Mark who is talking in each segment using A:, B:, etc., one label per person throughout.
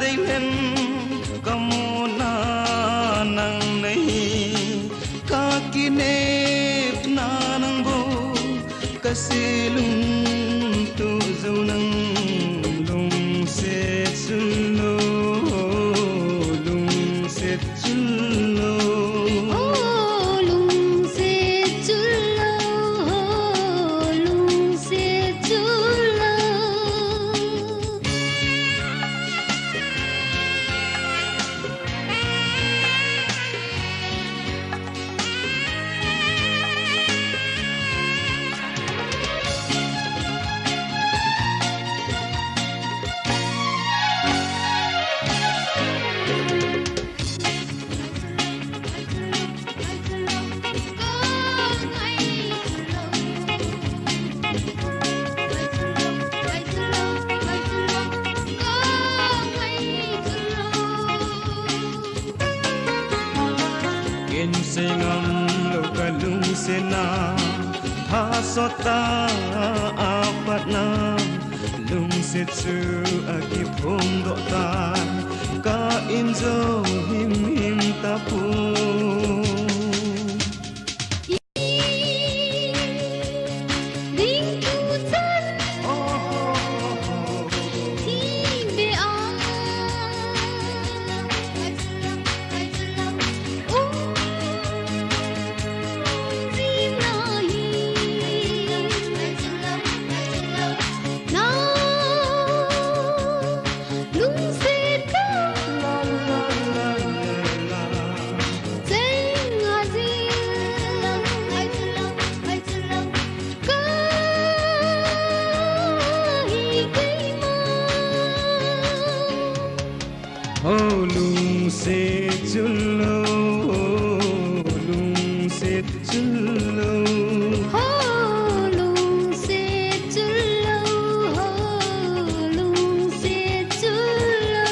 A: đây lên kamu na nang nahi ka kinep na nang bo kasilung tu zaunang lung se sullo lung se sullo Singam lokalung sena hasota apatna lung setsu aki phondo tan ka inzo him him tapu lung se chullo lung se chullo
B: lung se chullo lung se chullo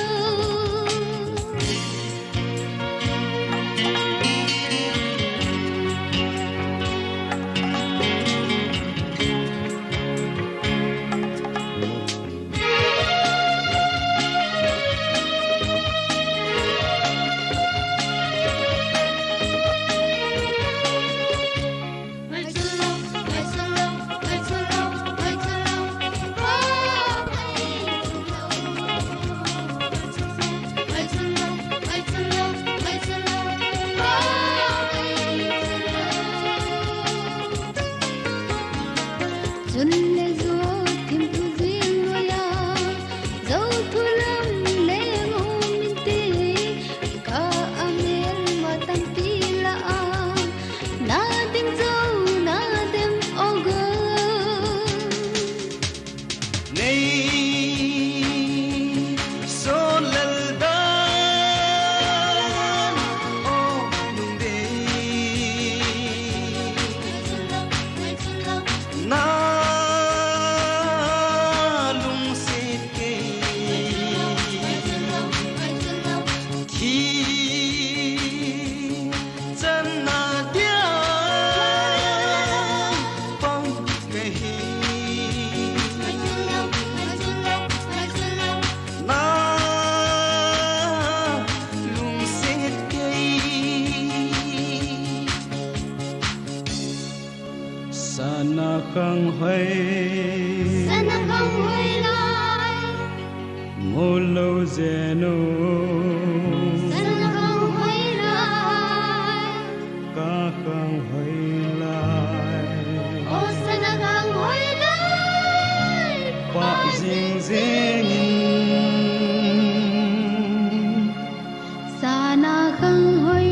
A: sana không
B: huay lại
A: một lâu zeno
B: sana không huay lại
A: ca không huay lại
B: ô sana không huay lại
A: ba ding ding
B: sana không huay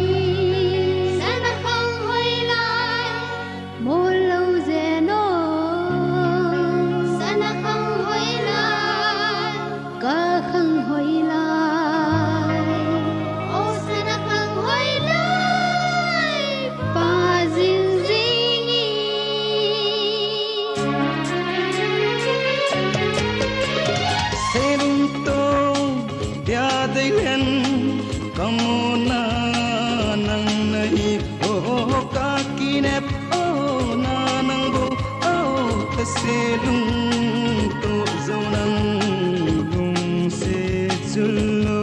A: đây lên kamu na nang nahi oh ka kinep oh na nang bo oh kaselung to zonang lung se जुल्लो